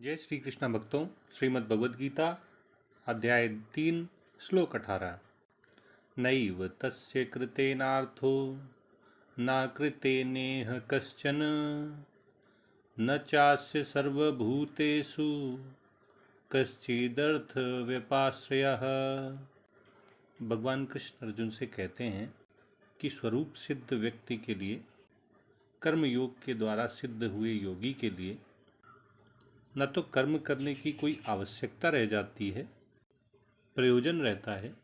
जय श्री कृष्ण भक्तों, श्रीमद् भगवद गीता अध्याय 3 श्लोक 18। नैव तस्य कृतेनार्थो न कृतेनेह कश्चन न चास्य सर्वभूतेषु कश्चिदर्थ व्यपाश्रयः। भगवान कृष्ण अर्जुन से कहते हैं कि स्वरूप सिद्ध व्यक्ति के लिए, कर्म योग के द्वारा सिद्ध हुए योगी के लिए न तो कर्म करने की कोई आवश्यकता रह जाती है, प्रयोजन रहता है,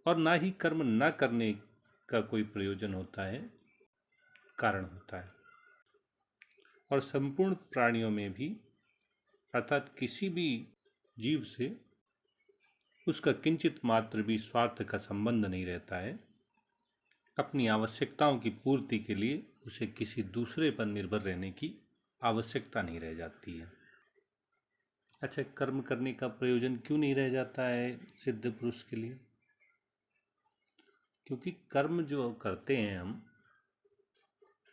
और ना ही कर्म न करने का कोई प्रयोजन होता है, कारण होता है। और संपूर्ण प्राणियों में भी, अर्थात किसी भी जीव से उसका किंचित मात्र भी स्वार्थ का संबंध नहीं रहता है। अपनी आवश्यकताओं की पूर्ति के लिए उसे किसी दूसरे पर निर्भर रहने की आवश्यकता नहीं रह जाती है। अच्छा, कर्म करने का प्रयोजन क्यों नहीं रह जाता है सिद्ध पुरुष के लिए? क्योंकि कर्म जो करते हैं हम,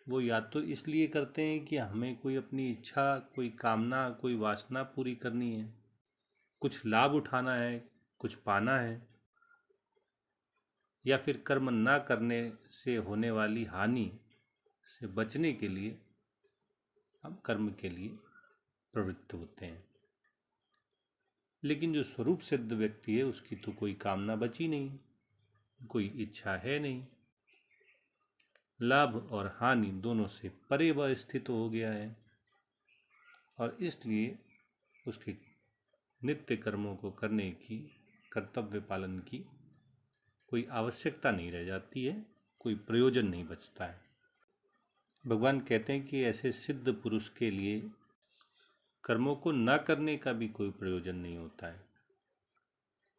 वो या तो इसलिए करते हैं कि हमें कोई अपनी इच्छा, कोई कामना, कोई वासना पूरी करनी है, कुछ लाभ उठाना है, कुछ पाना है, या फिर कर्म ना करने से होने वाली हानि से बचने के लिए हम कर्म के लिए प्रवृत्त होते हैं। लेकिन जो स्वरूप सिद्ध व्यक्ति है, उसकी तो कोई कामना बची नहीं, कोई इच्छा है नहीं, लाभ और हानि दोनों से परे वह स्थित हो गया है, और इसलिए उसके नित्य कर्मों को करने की, कर्तव्य पालन की कोई आवश्यकता नहीं रह जाती है, कोई प्रयोजन नहीं बचता है। भगवान कहते हैं कि ऐसे सिद्ध पुरुष के लिए कर्मों को न करने का भी कोई प्रयोजन नहीं होता है।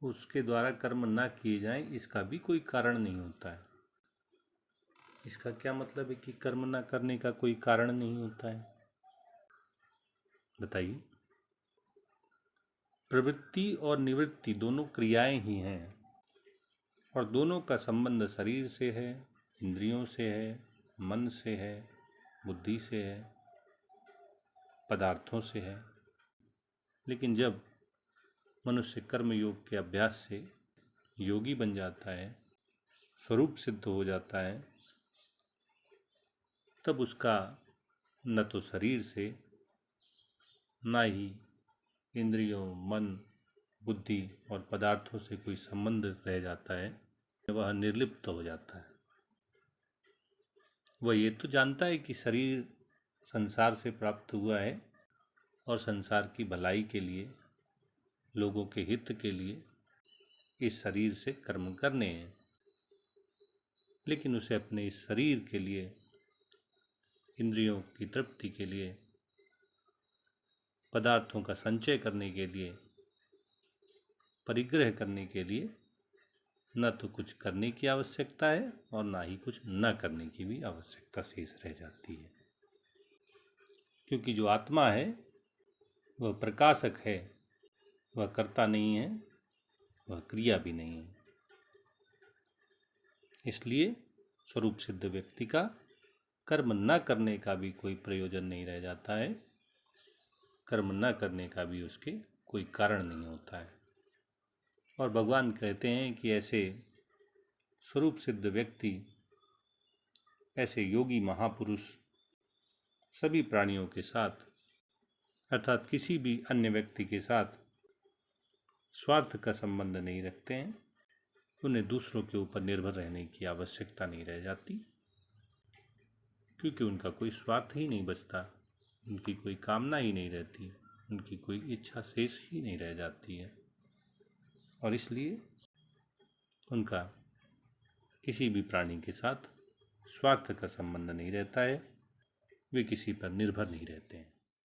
उसके द्वारा कर्म न किए जाएं, इसका भी कोई कारण नहीं होता है। इसका क्या मतलब है कि कर्म न करने का कोई कारण नहीं होता है? बताइए। प्रवृत्ति और निवृत्ति दोनों क्रियाएं ही हैं, और दोनों का संबंध शरीर से है, इंद्रियों से है, मन से है, बुद्धि से है, पदार्थों से है। लेकिन जब मनुष्य कर्म योग के अभ्यास से योगी बन जाता है, स्वरूप सिद्ध हो जाता है, तब उसका न तो शरीर से, न ही इंद्रियों, मन, बुद्धि और पदार्थों से कोई संबंध रह जाता है। वह निर्लिप्त हो जाता है। वह ये तो जानता है कि शरीर संसार से प्राप्त हुआ है और संसार की भलाई के लिए, लोगों के हित के लिए इस शरीर से कर्म करने हैं। लेकिन उसे अपने इस शरीर के लिए, इंद्रियों की तृप्ति के लिए, पदार्थों का संचय करने के लिए, परिग्रह करने के लिए न तो कुछ करने की आवश्यकता है और ना ही कुछ न करने की भी आवश्यकता शेष रह जाती है। क्योंकि जो आत्मा है वह प्रकाशक है, वह कर्ता नहीं है, वह क्रिया भी नहीं है। इसलिए स्वरूप सिद्ध व्यक्ति का कर्म न करने का भी कोई प्रयोजन नहीं रह जाता है, कर्म न करने का भी उसके कोई कारण नहीं होता है। और भगवान कहते हैं कि ऐसे स्वरूप सिद्ध व्यक्ति, ऐसे योगी महापुरुष सभी प्राणियों के साथ, अर्थात किसी भी अन्य व्यक्ति के साथ स्वार्थ का संबंध नहीं रखते हैं। उन्हें दूसरों के ऊपर निर्भर रहने की आवश्यकता नहीं रह जाती, क्योंकि उनका कोई स्वार्थ ही नहीं बचता, उनकी कोई कामना ही नहीं रहती, उनकी कोई इच्छा शेष ही नहीं रह जाती है। और इसलिए उनका किसी भी प्राणी के साथ स्वार्थ का संबंध नहीं रहता है, वे किसी पर निर्भर नहीं रहते हैं।